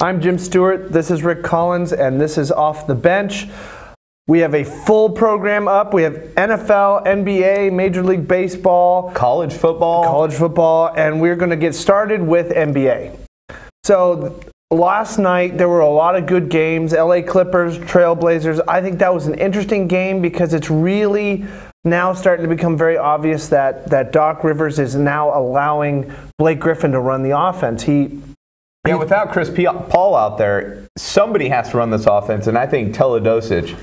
I'm Jim Stewart. This is Rick Collins, and this is Off the Bench. We have a full program up. We have NFL, NBA, Major League Baseball, college football, and we're going to get started with NBA. So last night there were a lot of good games. LA Clippers, Trailblazers. I think that was an interesting game because it's really now starting to become very obvious that Doc Rivers is now allowing Blake Griffin to run the offense. Without Chris Paul out there, somebody has to run this offense, and I think Teledosic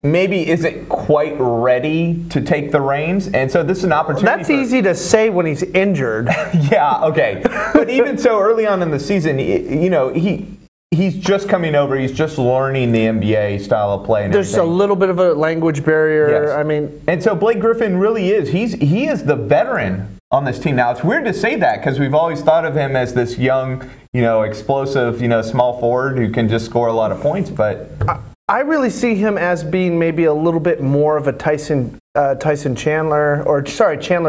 maybe isn't quite ready to take the reins, and so this is an opportunity. That's easy to say when he's injured. Yeah, okay. But even so early on in the season, he's just coming over. He's just learning the NBA style of play. There's a little bit of a language barrier. Yes. And so Blake Griffin really is. He is the veteran on this team. Now, it's weird to say that because we've always thought of him as this young, explosive, small forward who can just score a lot of points. But I really see him as being maybe a little bit more of a Chandler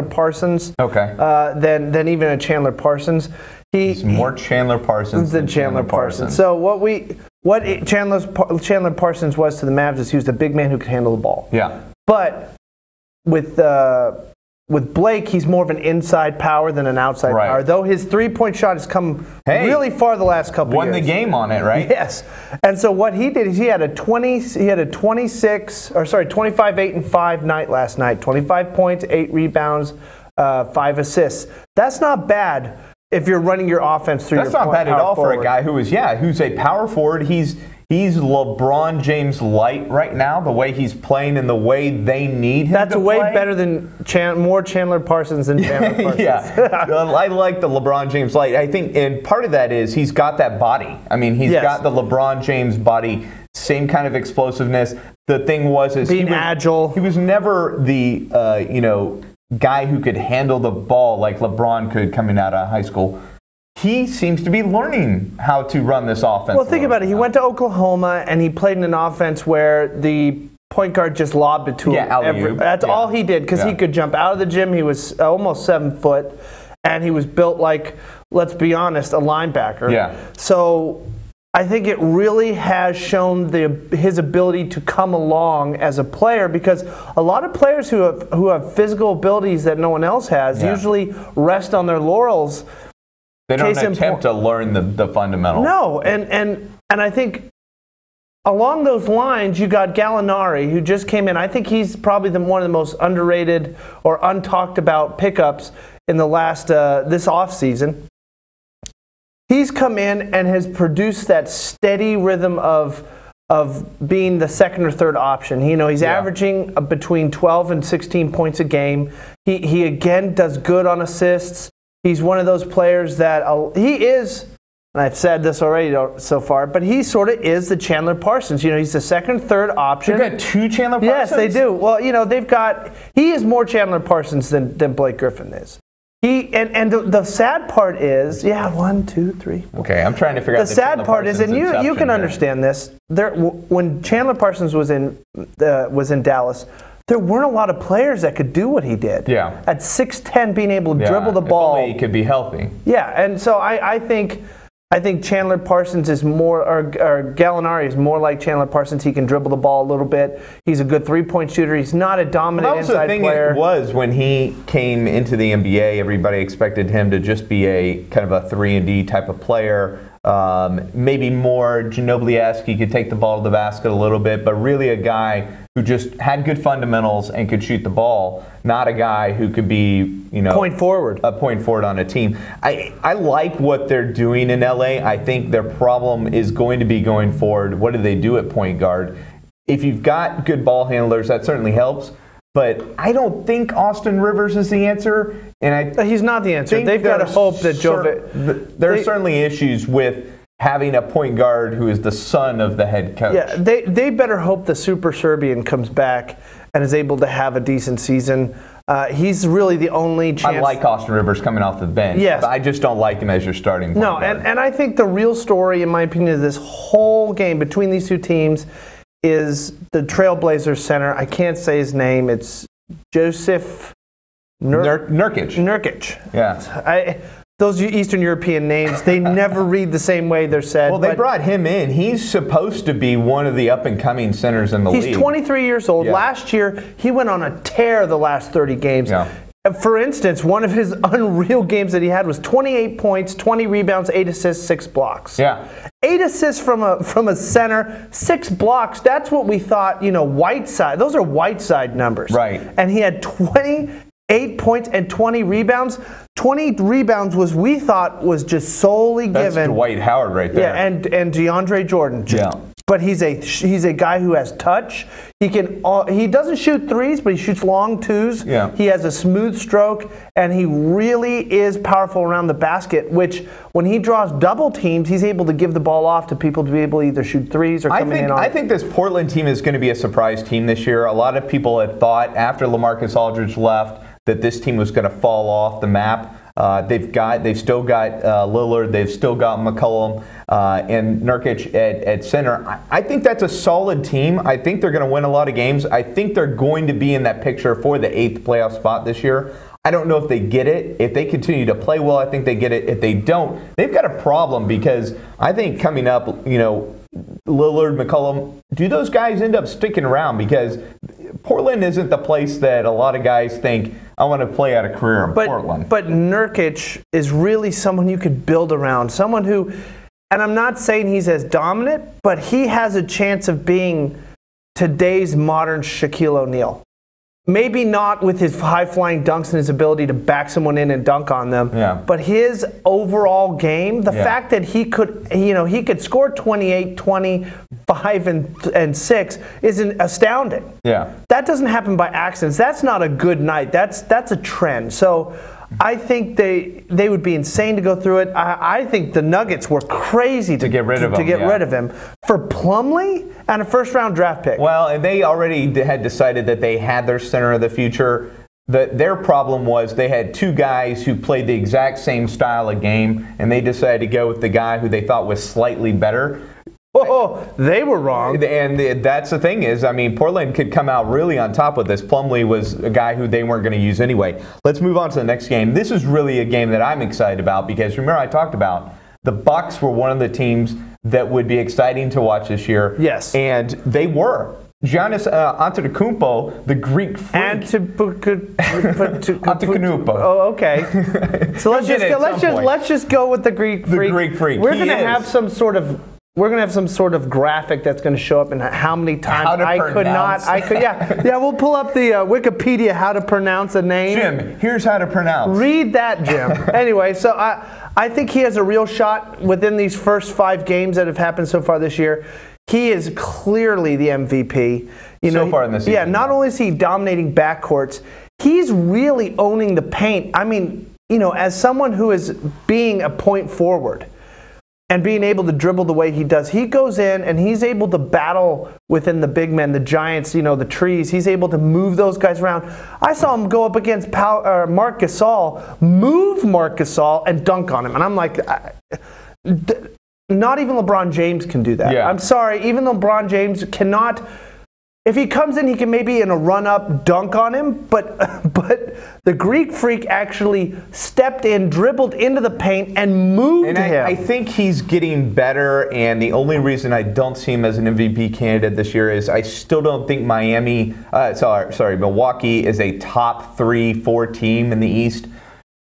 Parsons. Okay. Than even a Chandler Parsons. He's more Chandler Parsons than Chandler Parsons. So what Chandler Parsons was to the Mavs is he was a big man who could handle the ball. Yeah. But with Blake, he's more of an inside power than an outside power. Though his three-point shot has come really far the last couple years. Won the game on it, right? Yes. And so what he did is he had a 25, 8, and 5 night last night. 25 points, 8 rebounds, 5 assists. That's not bad if you're running your offense through. That's not bad at all for a guy who's a power forward. He's LeBron James light right now, the way he's playing and the way they need him That's to way play. Better than more Chandler Parsons than Chandler Parsons. Yeah, I like the LeBron James light. I think, and part of that is he's got that body. I mean, he's got the LeBron James body, same kind of explosiveness. The thing was being agile. He was never the guy who could handle the ball like LeBron could coming out of high school. He seems to be learning how to run this offense. Well, think about it. He went to Oklahoma, and he played in an offense where the point guard just lobbed it to him. That's all he did because he could jump out of the gym. He was almost 7 foot, and he was built like, let's be honest, a linebacker. Yeah. So I think it really has shown his ability to come along as a player because a lot of players who have physical abilities that no one else has usually rest on their laurels. They don't attempt to learn the fundamentals. No, and I think along those lines, you got Gallinari, who just came in. I think he's probably one of the most underrated or untalked about pickups in the last this offseason. He's come in and has produced that steady rhythm of being the second or third option. He's averaging between 12 and 16 points a game. He again does good on assists. He's one of those players that he is, and I've said this already so far, but he sort of is the Chandler Parsons. He's the second, third option. They've got 2 Chandler Parsons? Yes, they do. Well, he is more Chandler Parsons than Blake Griffin is. And the sad part is, 1, 2, 3. Okay, I'm trying to figure out the sad part is, and you can understand this. When Chandler Parsons was in Dallas, there weren't a lot of players that could do what he did. Yeah. At 6'10", being able to dribble the ball. If only he could be healthy. Yeah, and so I think Chandler Parsons is more, or Gallinari is more like Chandler Parsons. He can dribble the ball a little bit. He's a good 3-point shooter. He's not a dominant inside player. It was when he came into the NBA, everybody expected him to just be a kind of a 3-and-D type of player. Maybe more Ginobili-esque. He could take the ball to the basket a little bit, but really a guy who just had good fundamentals and could shoot the ball, not a guy who could be, a point forward on a team. I like what they're doing in LA. I think their problem is going to be going forward. What do they do at point guard? If you've got good ball handlers, that certainly helps. But I don't think Austin Rivers is the answer. And he's not the answer. They've got to hope that there are certainly issues with having a point guard who is the son of the head coach. Yeah, they better hope the Super Serbian comes back and is able to have a decent season. He's really the only chance. I like Austin Rivers coming off the bench. Yes. But I just don't like him as your starting point guard. And I think the real story, in my opinion, of this whole game between these two teams is the Trailblazers center. I can't say his name. It's Joseph Nurkic. Yeah. those Eastern European names, they never read the same way they're said. Well, they brought him in. He's supposed to be one of the up-and-coming centers in the league. He's 23 years old. Yeah. Last year, he went on a tear the last 30 games. Yeah. For instance, one of his unreal games that he had was 28 points, 20 rebounds, 8 assists, 6 blocks. Yeah. 8 assists from a center, 6 blocks. That's what we thought, Whiteside. Those are Whiteside numbers. Right. And he had 28 points and 20 rebounds. 20 rebounds we thought was just solely given. That's Dwight Howard right there. Yeah, and DeAndre Jordan. Yeah. But he's a guy who has touch. He doesn't shoot threes, but he shoots long twos. Yeah. He has a smooth stroke, and he really is powerful around the basket, which when he draws double teams, he's able to give the ball off to people to be able to either shoot threes or come in on. I think this Portland team is going to be a surprise team this year. A lot of people had thought after LaMarcus Aldridge left that this team was going to fall off the map. They've still got Lillard, they've still got McCullum and Nurkic at center. I think that's a solid team. I think they're going to win a lot of games. I think they're going to be in that picture for the 8th playoff spot this year. I don't know if they get it. If they continue to play well, I think they get it. If they don't, they've got a problem because I think coming up, Lillard, McCullum, do those guys end up sticking around? Because Portland isn't the place that a lot of guys think, I want to play out a career in Portland. But Nurkic is really someone you could build around. Someone who, and I'm not saying he's as dominant, but he has a chance of being today's modern Shaquille O'Neal. Maybe not with his high-flying dunks and his ability to back someone in and dunk on them, but his overall game, the fact that he could score 28, 25, and 6 is astounding. Yeah. That doesn't happen by accident. That's not a good night. That's a trend. So I think they would be insane to go through it. I think the Nuggets were crazy to get rid of him. For Plumlee and a first-round draft pick. Well, and they already had decided that they had their center of the future. Their problem was they had 2 guys who played the exact same style of game, and they decided to go with the guy who they thought was slightly better. Oh, they were wrong. And that's the thing is, Portland could come out really on top with this. Plumlee was a guy who they weren't going to use anyway. Let's move on to the next game. This is really a game that I'm excited about because remember I talked about the Bucks were one of the teams that would be exciting to watch this year. Yes. And they were. Giannis Antetokounmpo, the Greek freak. Antetokounmpo. Oh, okay. So let's just go with the Greek freak. The Greek freak. We're going to have some sort of graphic that's going to show up and how many times we'll pull up the Wikipedia how to pronounce a name. Jim, here's how to pronounce. Read that, Jim. Anyway, so I think he has a real shot within these first 5 games that have happened so far this year. He is clearly the MVP. So far in the season. Yeah, not only is he dominating backcourts, he's really owning the paint. As someone who is being a point forward and being able to dribble the way he does, he goes in and he's able to battle within the big men, the giants, the trees. He's able to move those guys around. I saw him go up against Marc Gasol, move Marc Gasol, and dunk on him. And I'm like, not even LeBron James can do that. Yeah. I'm sorry, even LeBron James cannot. If he comes in, he can maybe in a run-up dunk on him, but the Greek freak actually stepped in, dribbled into the paint, and moved him. I think he's getting better, and the only reason I don't see him as an MVP candidate this year is I still don't think Milwaukee is a top 3-4 team in the East.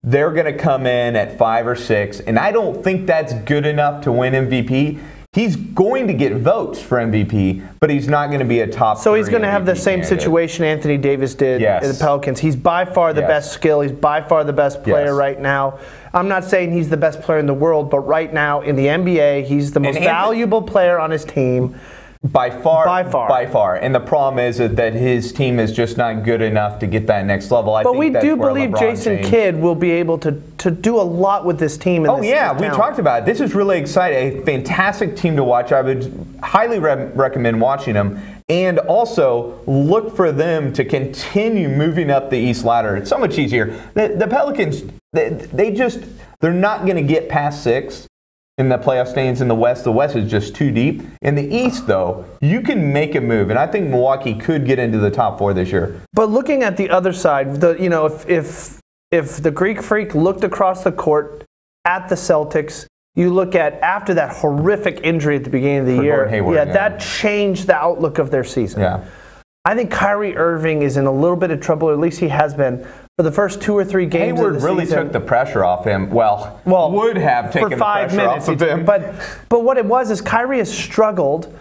They're going to come in at 5 or 6, and I don't think that's good enough to win MVP. He's going to get votes for MVP, but he's not going to be a top 3 So he's going to have the same candidate. Situation Anthony Davis did in the Pelicans. He's by far the best skill. He's by far the best player right now. I'm not saying he's the best player in the world, but right now in the NBA, he's the most valuable player on his team. By far. And the problem is that his team is just not good enough to get that next level. But we do believe Jason Kidd will be able to do a lot with this team. We talked about it. This is really exciting. A fantastic team to watch. I would highly recommend watching them. And also look for them to continue moving up the East ladder. It's so much easier. The Pelicans, they're not going to get past 6. In the playoff standings in the West. The West is just too deep. In the East, though, you can make a move, and I think Milwaukee could get into the top 4 this year. But looking at the other side, if the Greek freak looked across the court at the Celtics. You look at after that horrific injury at the beginning of the year, that changed the outlook of their season. Yeah. I think Kyrie Irving is in a little bit of trouble, or at least he has been, for the first 2 or 3 games Hayward of the really season. took the pressure off him. Well, would have taken for the 5 pressure minutes, off of him. But what it was is Kyrie has struggled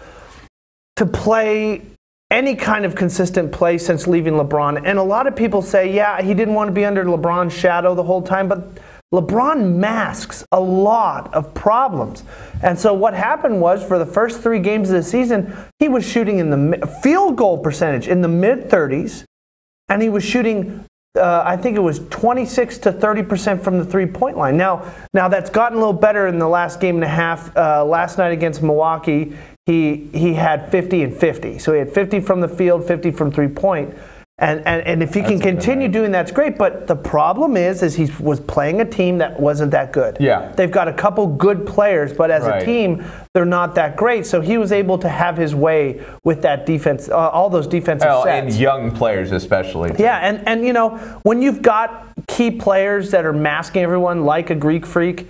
to play any kind of consistent play since leaving LeBron. And a lot of people say, yeah, he didn't want to be under LeBron's shadow the whole time, but LeBron masks a lot of problems. And so what happened was, for the first 3 games of the season, he was shooting in the field goal percentage in the mid-30s, and he was shooting, I think it was 26 to 30% from the three-point line. Now that's gotten a little better in the last game and a half. Last night against Milwaukee, he had 50 and 50. So he had 50 from the field, 50 from three-point. And if he can continue doing that's great. But the problem is he was playing a team that wasn't that good. Yeah. They've got a couple good players, but as a team, they're not that great. So he was able to have his way with that defense, all those defensive sets. And young players especially. Yeah, and you know, when you've got key players that are masking everyone like a Greek freak,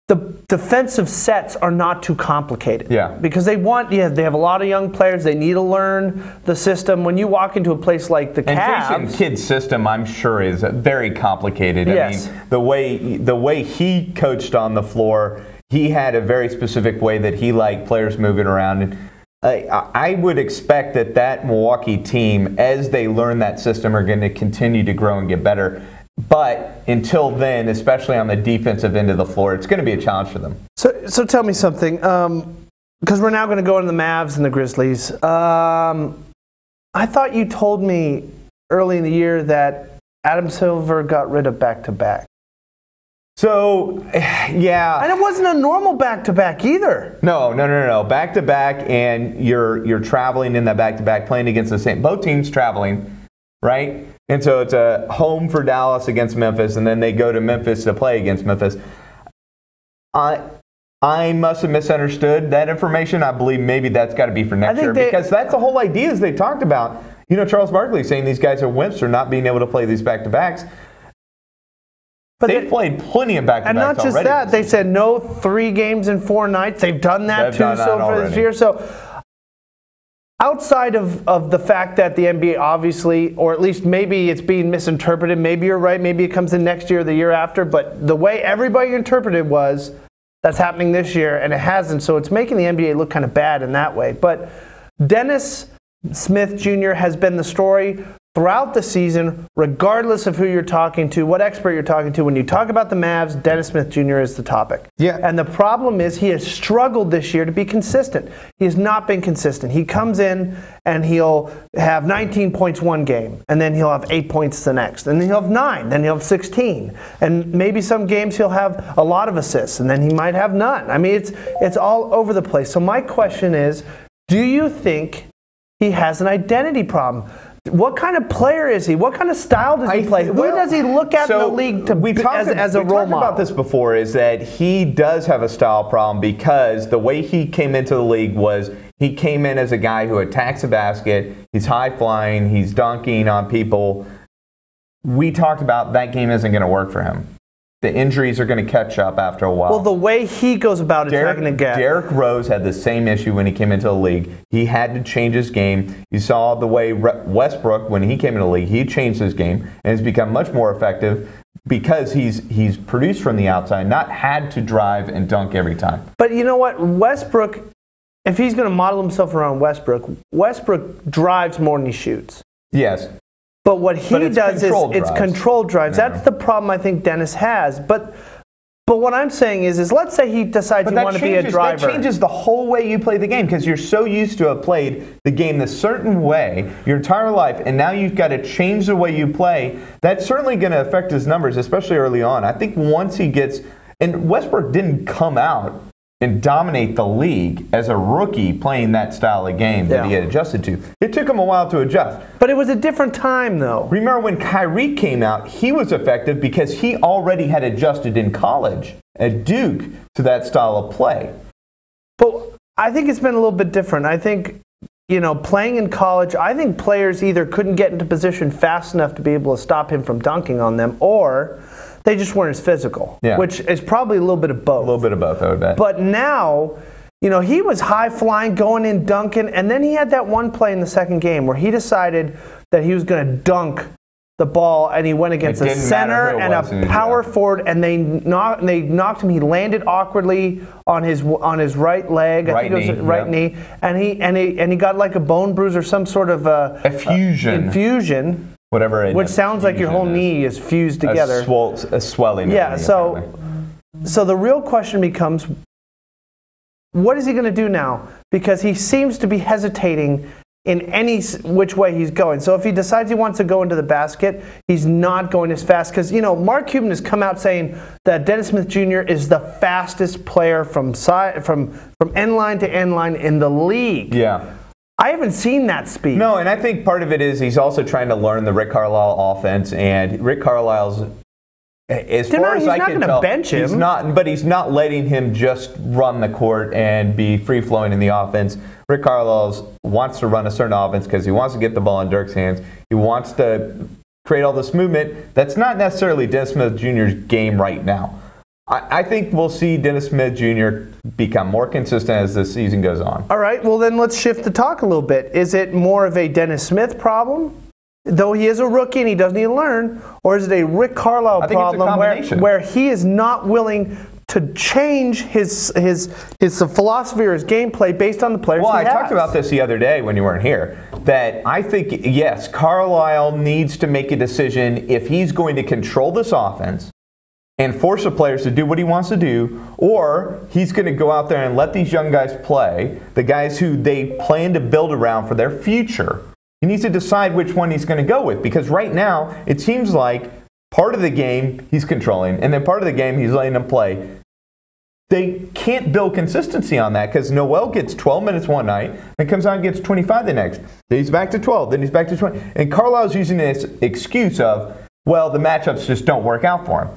the defensive sets are not too complicated. Yeah. Because they have a lot of young players. They need to learn the system. When you walk into a place like the Cavs, and Jason Kidd's system, I'm sure, is very complicated. Yes. I mean, the way he coached on the floor, he had a very specific way that he liked players moving around. And I would expect that Milwaukee team, as they learn that system, are going to continue to grow and get better. But until then, especially on the defensive end of the floor, it's going to be a challenge for them. So tell me something, because we're now going to go into the Mavs and the Grizzlies. I thought you told me early in the year that Adam Silver got rid of back-to-back. So, yeah. And it wasn't a normal back-to-back either. No. Back-to-back, and you're traveling in that back-to-back, playing against the same. Both teams traveling, right? And so it's a home for Dallas against Memphis, and then they go to Memphis to play against Memphis. I must have misunderstood that information. I believe maybe that's got to be for next year, because that's the whole idea is they talked about. You know, Charles Barkley saying these guys are wimps for not being able to play these back-to-backs. But they've played plenty of back-to-backs already. And not just that, they said no 3 games in 4 nights. They've done that too so far this year. So outside of the fact that the NBA obviously, or at least maybe it's being misinterpreted, maybe you're right, maybe it comes in next year or the year after, but the way everybody interpreted was that's happening this year, and it hasn't, so it's making the NBA look kind of bad in that way. But Dennis Smith Jr. has been the story throughout the season, regardless of who you're talking to, what expert you're talking to. When you talk about the Mavs, Dennis Smith Jr. is the topic. Yeah. And the problem is he has struggled this year to be consistent. He has not been consistent. He comes in and he'll have 19 points one game, and then he'll have 8 points the next, and then he'll have 9, then he'll have 16. And maybe some games he'll have a lot of assists, and then he might have none. I mean, it's all over the place. So my question is, do you think he has an identity problem? What kind of player is he? What kind of style does he play? Who does he look at in the league as a role model? We talked about this before, is that he does have a style problem, because the way he came into the league was he came in as a guy who attacks the basket, he's high-flying, he's dunking on people. We talked about that game isn't going to work for him. The injuries are going to catch up after a while. Well, the way he goes about attacking the gap. Derrick Rose had the same issue when he came into the league. He had to change his game. You saw the way Westbrook, when he came into the league, he changed his game and has become much more effective because he's produced from the outside, not had to drive and dunk every time. But you know what? Westbrook, if he's going to model himself around Westbrook drives more than he shoots. Yes. But what he does is it's controlled drives. Yeah. That's the problem I think Dennis has. But what I'm saying is let's say he decides he wants to be a driver. That changes the whole way you play the game, because you're so used to have played the game the certain way your entire life, and now you've got to change the way you play. That's certainly going to affect his numbers, especially early on. I think once he gets – and Westbrook didn't come out and dominate the league as a rookie playing that style of game that he had adjusted to. It took him a while to adjust. But it was a different time, though. Remember when Kyrie came out, he was effective because he already had adjusted in college at Duke to that style of play. But I think it's been a little bit different. I think, playing in college, I think players either couldn't get into position fast enough to be able to stop him from dunking on them, or They just weren't as physical, which is probably a little bit of both. A little bit of both, I would bet. But now, you know, he was high-flying, going in, dunking, and then he had that one play in the second game where he decided that he was going to dunk the ball, and he went against a center and a power forward, and they knocked him. He landed awkwardly on his right leg, I think it was right knee, and he got like a bone bruise or some sort of infusion, whatever, which sounds like your whole knee is fused together. A swelling. Yeah. So the real question becomes, what is he going to do now? Because he seems to be hesitating in any which way he's going. So if he decides he wants to go into the basket, he's not going as fast. Because, you know, Mark Cuban has come out saying that Dennis Smith Jr. is the fastest player from end line to end line in the league. Yeah. I haven't seen that speed. No, and I think part of it is he's also trying to learn the Rick Carlisle offense, and Rick Carlisle's, as far as I can tell, he's not letting him just run the court and be free-flowing in the offense. Rick Carlisle wants to run a certain offense because he wants to get the ball in Dirk's hands. He wants to create all this movement. That's not necessarily Dennis Smith Jr.'s game right now. I think we'll see Dennis Smith Jr. become more consistent as the season goes on. All right, well then let's shift the talk a little bit. Is it more of a Dennis Smith problem, though he is a rookie and he does need to learn, or is it a Rick Carlisle problem where he is not willing to change his philosophy or his gameplay based on the players he has? Well, I talked about this the other day when you weren't here, that I think, yes, Carlisle needs to make a decision if he's going to control this offense and force the players to do what he wants to do, or he's going to go out there and let these young guys play, the guys who they plan to build around for their future. He needs to decide which one he's going to go with, because right now it seems like part of the game he's controlling, and then part of the game he's letting them play. They can't build consistency on that because Noel gets 12 minutes one night and comes out and gets 25 the next. Then he's back to 12, then he's back to 20. And Carlisle's using this excuse of, well, the matchups just don't work out for him.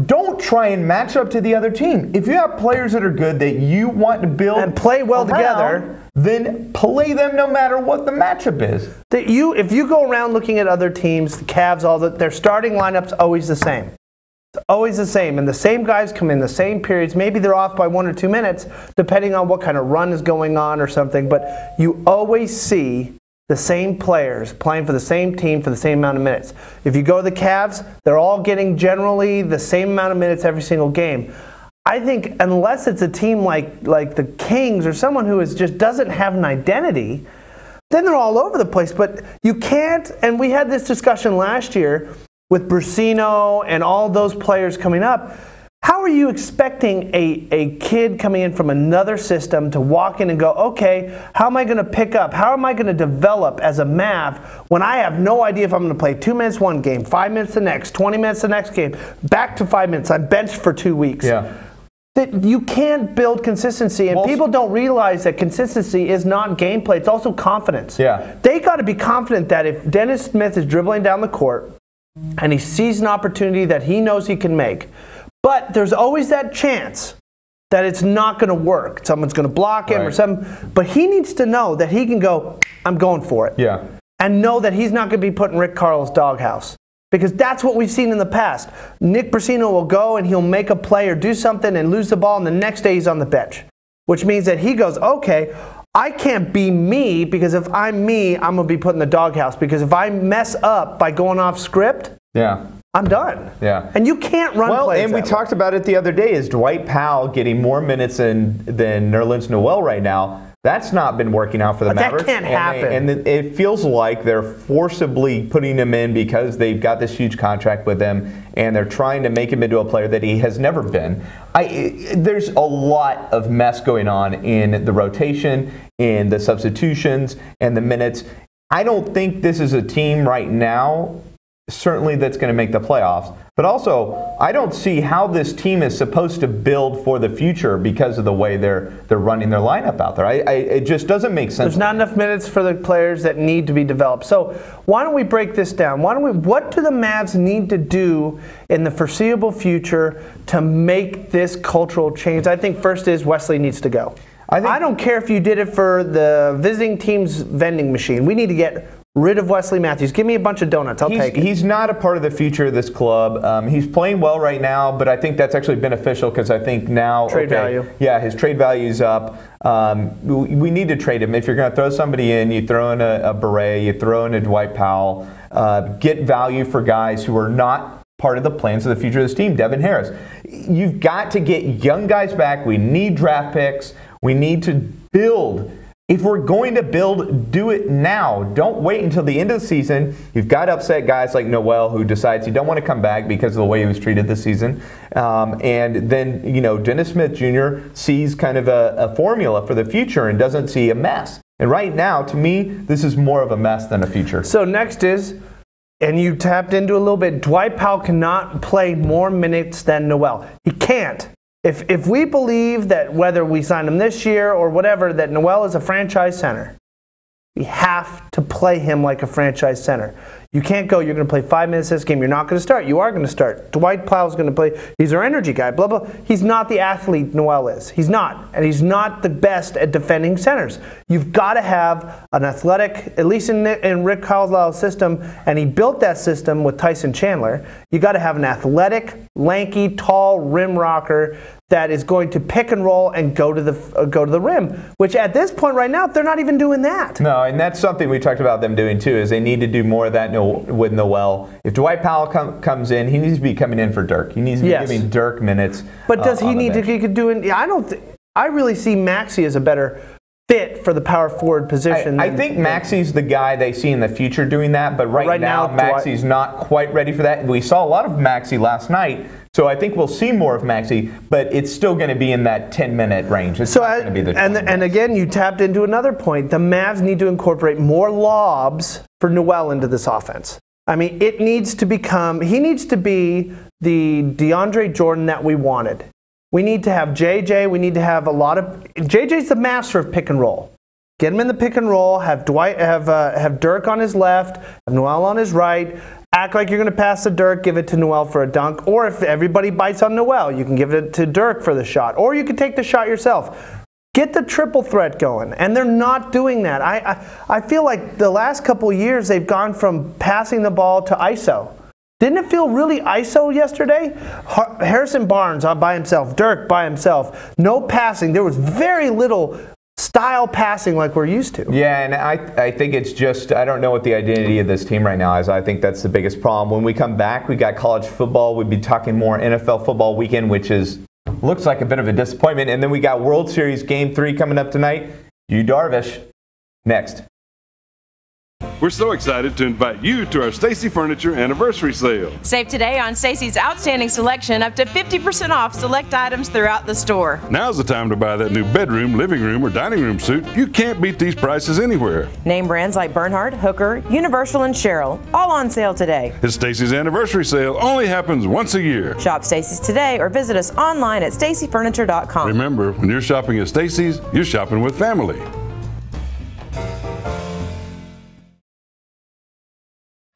Don't try and match up to the other team. If you have players that are good that you want to build and play well together, then play them no matter what the matchup is. If you go around looking at other teams, the Cavs, their starting lineup's always the same. It's always the same, and the same guys come in the same periods. Maybe they're off by 1 or 2 minutes, depending on what kind of run is going on or something. But you always see the same players playing for the same team for the same amount of minutes. If you go to the Cavs, they're all getting generally the same amount of minutes every single game. I think unless it's a team like the Kings or someone who just doesn't have an identity, then they're all over the place. But you can't, and we had this discussion last year with Brusino and all those players coming up. How are you expecting a kid coming in from another system to walk in and go, okay, how am I going to pick up? How am I going to develop as a Mav when I have no idea if I'm going to play 2 minutes one game, 5 minutes the next, 20 minutes the next game, back to 5 minutes. I'm benched for 2 weeks. Yeah. That you can't build consistency, and people don't realize that consistency is not gameplay. It's also confidence. Yeah. They got to be confident that if Dennis Smith is dribbling down the court and he sees an opportunity that he knows he can make, but there's always that chance that it's not going to work. Someone's going to block him or something. But he needs to know that he can go, I'm going for it. Yeah. And know that he's not going to be put in Rick Carlisle's doghouse. Because that's what we've seen in the past. Nick Brusino will go and he'll make a play or do something and lose the ball, and the next day he's on the bench. Which means that he goes, okay, I can't be me, because if I'm me, I'm going to be put in the doghouse. Because if I mess up by going off script, I'm done. Yeah. And you can't run plays. And we talked about it the other day. Is Dwight Powell getting more minutes than Nerlens Noel right now? That's not been working out for the Mavericks. That can't happen. And it feels like they're forcibly putting him in because they've got this huge contract with him, and they're trying to make him into a player that he has never been. There's a lot of mess going on in the rotation, in the substitutions, and the minutes. I don't think this is a team right now, certainly, that's going to make the playoffs. But also, I don't see how this team is supposed to build for the future because of the way they're running their lineup out there. It just doesn't make sense. There's not enough minutes for the players that need to be developed. So why don't we break this down? What do the Mavs need to do in the foreseeable future to make this cultural change? I think first is Wesley needs to go. I don't care if you did it for the visiting team's vending machine. We need to get rid of Wesley Matthews. Give me a bunch of donuts. I'll take it. He's not a part of the future of this club. He's playing well right now, but I think that's actually beneficial because I think now trade value. Yeah, his trade value's up. We need to trade him. If you're going to throw somebody in, you throw in a Beret, you throw in a Dwight Powell. Get value for guys who are not part of the plans of the future of this team. Devin Harris. You've got to get young guys back. We need draft picks. We need to build. If we're going to build, do it now. Don't wait until the end of the season. You've got upset guys like Noel who decides he don't want to come back because of the way he was treated this season. And then, Dennis Smith Jr. sees kind of a formula for the future and doesn't see a mess. And right now, to me, this is more of a mess than a future. So next is, and you tapped into a little bit, Dwight Powell cannot play more minutes than Noel. He can't. If we believe that whether we sign him this year or whatever, that Noel is a franchise center, we have to play him like a franchise center. You can't go, you're going to play 5 minutes this game, you're not going to start. You are going to start. Dwight Powell's going to play. He's our energy guy, blah, blah. He's not the athlete Noel is. He's not. And he's not the best at defending centers. You've got to have an athletic, at least in Rick Carlisle's system, and he built that system with Tyson Chandler. You got to have an athletic, lanky, tall rim rocker that is going to pick and roll and go to the rim, which at this point right now, they're not even doing that. No, and that's something we talked about them doing too, is they need to do more of that with Noel. If Dwight Powell comes in, he needs to be coming in for Dirk. He needs to be giving Dirk minutes. But does he need to keep doing? Yeah, I really see Maxey as a better fit for the power forward position. I think Maxey's the guy they see in the future doing that, but right now Maxey's not quite ready for that. We saw a lot of Maxey last night, so I think we'll see more of Maxey, but it's still going to be in that 10-minute range. It's not going to be the 20 minutes. And again, you tapped into another point. The Mavs need to incorporate more lobs for Noel into this offense. I mean, he needs to be the DeAndre Jordan that we wanted. We need to have JJ. We need to have JJ's the master of pick and roll. Get him in the pick and roll. Have Dirk on his left. Have Noel on his right. Act like you're going to pass to Dirk. Give it to Noel for a dunk. Or if everybody bites on Noel, you can give it to Dirk for the shot. Or you can take the shot yourself. Get the triple threat going. And they're not doing that. I feel like the last couple of years they've gone from passing the ball to ISO. Didn't it feel really ISO yesterday? Harrison Barnes by himself, Dirk by himself, no passing. There was very little style passing like we're used to. Yeah, and I think it's just, I don't know what the identity of this team right now is. I think that's the biggest problem. When we come back, we got college football. We'd be talking more NFL football weekend, which looks like a bit of a disappointment. And then we got World Series Game 3 coming up tonight. Darvish, next. We're so excited to invite you to our Stacy Furniture Anniversary Sale. Save today on Stacy's outstanding selection, up to 50% off select items throughout the store. Now's the time to buy that new bedroom, living room, or dining room suit. You can't beat these prices anywhere. Name brands like Bernhard, Hooker, Universal, and Sherrill, all on sale today. It's Stacy's Anniversary Sale only happens once a year. Shop Stacy's today or visit us online at stacyfurniture.com. Remember, when you're shopping at Stacy's, you're shopping with family.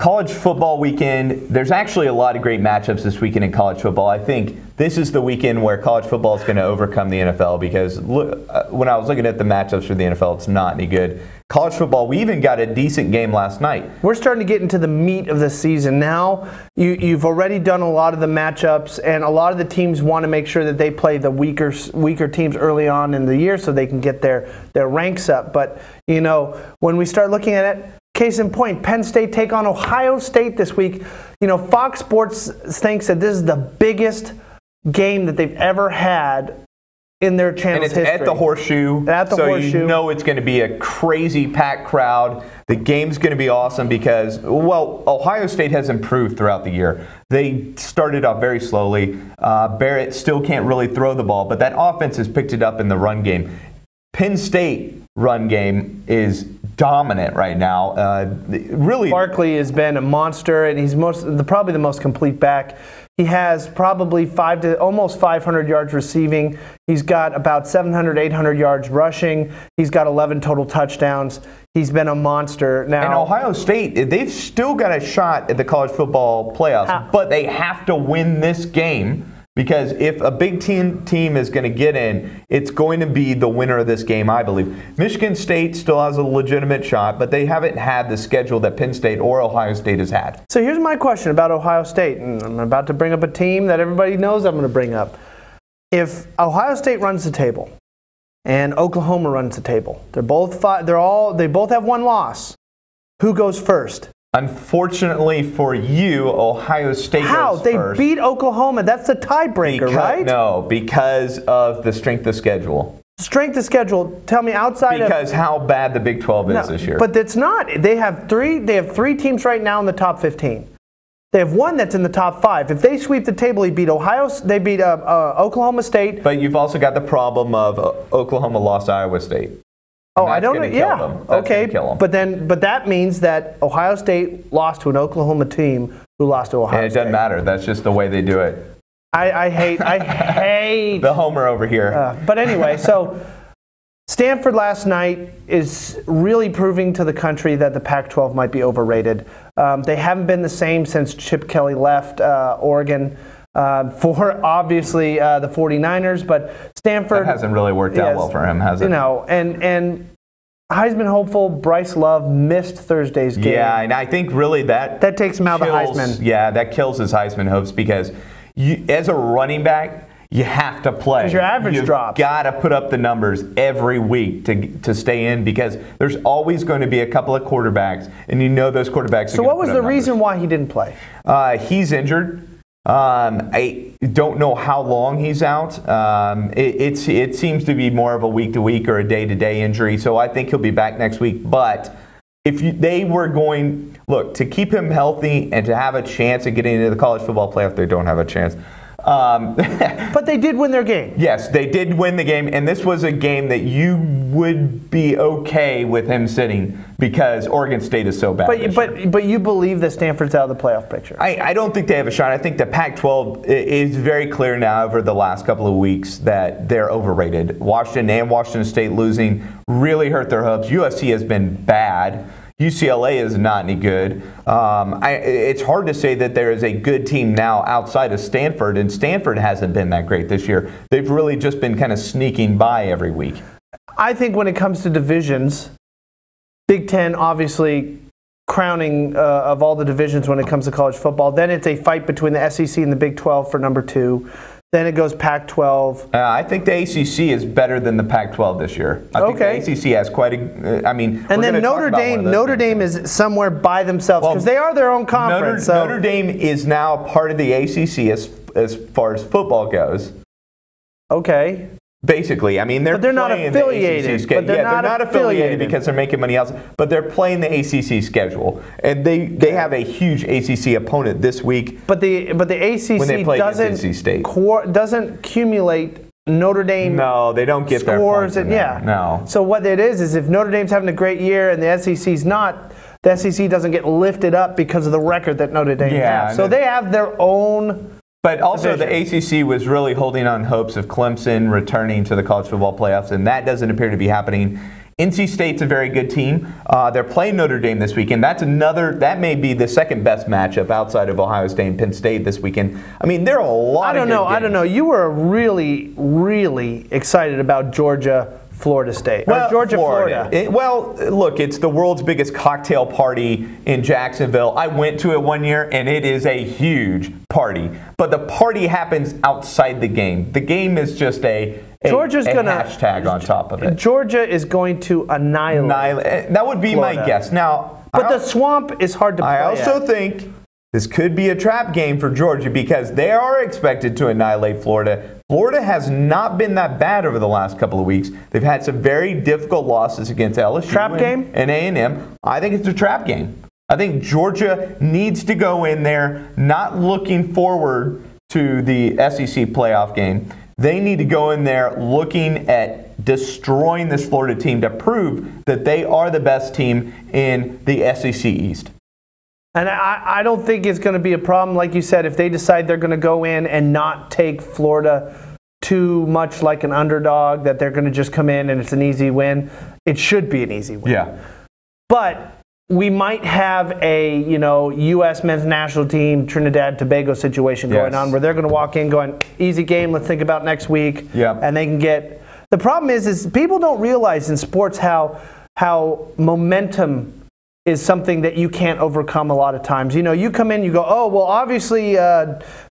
College football weekend, there's actually a lot of great matchups this weekend in college football. I think this is the weekend where college football is going to overcome the NFL because when I was looking at the matchups for the NFL, it's not any good. College football, we even got a decent game last night. We're starting to get into the meat of the season now. You've already done a lot of the matchups, and a lot of the teams want to make sure that they play the weaker teams early on in the year so they can get their ranks up. But, when we start looking at it, case in point, Penn State take on Ohio State this week. Fox Sports thinks that this is the biggest game that they've ever had in their channel's history. And it's at the Horseshoe. Horseshoe. You know it's going to be a crazy packed crowd. The game's going to be awesome because, Ohio State has improved throughout the year. They started off very slowly. Barrett still can't really throw the ball, but that offense has picked it up in the run game. Penn State run game is dominant right now. Really, Barkley has been a monster, and he's probably the most complete back. He has probably almost 500 yards receiving. He's got about 700, 800 yards rushing. He's got 11 total touchdowns. He's been a monster. Now, and Ohio State, they've still got a shot at the college football playoffs, but they have to win this game Because if a Big Ten team is going to get in, it's going to be the winner of this game, I believe. Michigan State still has a legitimate shot, but they haven't had the schedule that Penn State or Ohio State has had. So here's my question about Ohio State, and I'm about to bring up a team that everybody knows I'm going to bring up. If Ohio State runs the table and Oklahoma runs the table, they both have one loss. Who goes first? Unfortunately for you, Ohio State goes They first. beat Oklahoma. That's the tiebreaker, right? No, because of the strength of schedule. Strength of schedule. Tell me outside because how bad the Big 12 is this year. But it's not. They have three teams right now in the top 15. They have one that's in the top 5. If they sweep the table, they beat Oklahoma State. But you've also got the problem of Oklahoma lost Iowa State. Oh, I don't know. Yeah. Okay. But that means that Ohio State lost to an Oklahoma team who lost to Ohio State. And it doesn't matter. That's just the way they do it. I hate the homer over here. But anyway, so Stanford last night is really proving to the country that the Pac-12 might be overrated. They haven't been the same since Chip Kelly left Oregon. For obviously the 49ers, but Stanford that hasn't really worked out well for him, has it? You know, and Heisman hopeful Bryce Love missed Thursday's game. Yeah, and I think really that takes him out of the Heisman. Yeah, that kills his Heisman hopes because as a running back, you have to play. Because your average drops. You've got to put up the numbers every week to stay in because there's always going to be a couple of quarterbacks, and you know those quarterbacks. So what was the reason why he didn't play? He's injured. I don't know how long he's out. It seems to be more of a week-to-week or a day-to-day injury, so I think he'll be back next week. But if they were going, to keep him healthy and to have a chance of getting into the college football playoff, they don't have a chance. But they did win their game. Yes, they did win the game, and this was a game that you would be okay with him sitting because Oregon State is so bad. But you believe that Stanford's out of the playoff picture? I don't think they have a shot. I think the Pac-12 is very clear now over the last couple of weeks that they're overrated. Washington and Washington State losing really hurt their hopes. USC has been bad. UCLA is not any good. It's hard to say that there is a good team now outside of Stanford, and Stanford hasn't been that great this year. They've really just been kind of sneaking by every week. I think when it comes to divisions, Big Ten obviously crowning of all the divisions when it comes to college football. Then it's a fight between the SEC and the Big 12 for number 2. Then it goes Pac-12. I think the ACC is better than the Pac-12 this year. I think the ACC has quite a. And then Notre Dame is somewhere by themselves because they are their own conference. Notre Dame is now part of the ACC as far as football goes. Okay. Basically, I mean, they're not affiliated. They're not affiliated because they're making money else. But they're playing the ACC schedule, and they have a huge ACC opponent this week. But the ACC when they play NC State doesn't accumulate Notre Dame. No, they don't get their points in there. No. So what it is if Notre Dame's having a great year and the SEC's not, the SEC doesn't get lifted up because of the record that Notre Dame has. So they have their own. But also the ACC was really holding on hopes of Clemson returning to the college football playoffs, and that doesn't appear to be happening. NC State's a very good team. They're playing Notre Dame this weekend. That may be the second best matchup outside of Ohio State and Penn State this weekend. I mean, there are a lot of good games. I don't know. You were really, really excited about Florida State. Florida. Look, it's the world's biggest cocktail party in Jacksonville. I went to it one year, and it is a huge party. But the party happens outside the game. The game is just a hashtag on top of it. Georgia is going to annihilate. That would be Florida. My guess. Now, but the swamp is hard to play. I also think this could be a trap game for Georgia because they are expected to annihilate Florida. Florida has not been that bad over the last couple of weeks. They've had some very difficult losses against LSU and A&M. I think it's a trap game. I think Georgia needs to go in there not looking forward to the SEC playoff game. They need to go in there looking at destroying this Florida team to prove that they are the best team in the SEC East. And I don't think it's going to be a problem, like you said, if they decide they're going to go in and not take Florida too much like an underdog, that they're going to just come in and it's an easy win. It should be an easy win. Yeah. But we might have a, U.S. men's national team, Trinidad Tobago situation going on where they're going to walk in going, easy game, let's think about next week. Yeah. And they can get – the problem is people don't realize in sports how momentum is something that you can't overcome a lot of times. You come in, you go, oh, well, obviously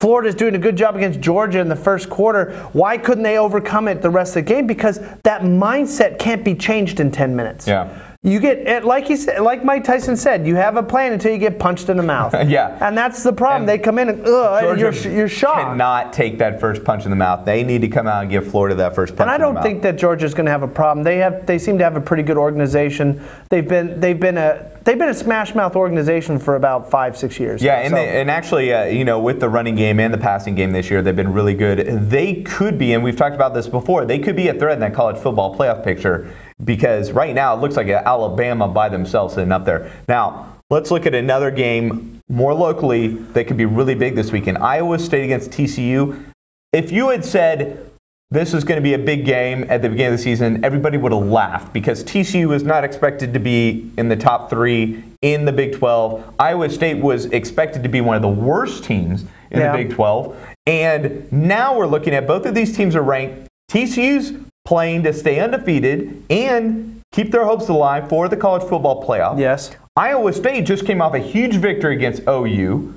Florida's doing a good job against Georgia in the first quarter. Why couldn't they overcome it the rest of the game? Because that mindset can't be changed in 10 minutes. Yeah. You get, like Mike Tyson said, you have a plan until you get punched in the mouth. Yeah. And that's the problem. And they come in and you're shocked. Cannot take that first punch in the mouth. They need to come out and give Florida that first punch in the mouth. And I don't think that Georgia's going to have a problem. They seem to have a pretty good organization. They've been a smash mouth organization for about 5-6 years. Yeah, and actually, with the running game and the passing game this year, they've been really good. They could be, and we've talked about this before, they could be a threat in that college football playoff picture because right now it looks like Alabama by themselves sitting up there. Now, let's look at another game more locally that could be really big this weekend. Iowa State against TCU. If you had said this is going to be a big game at the beginning of the season, everybody would have laughed because TCU was not expected to be in the top 3 in the Big 12. Iowa State was expected to be one of the worst teams in the Big 12. And now we're looking at both of these teams are ranked. TCU's playing to stay undefeated and keep their hopes alive for the college football playoff. Yes. Iowa State just came off a huge victory against OU.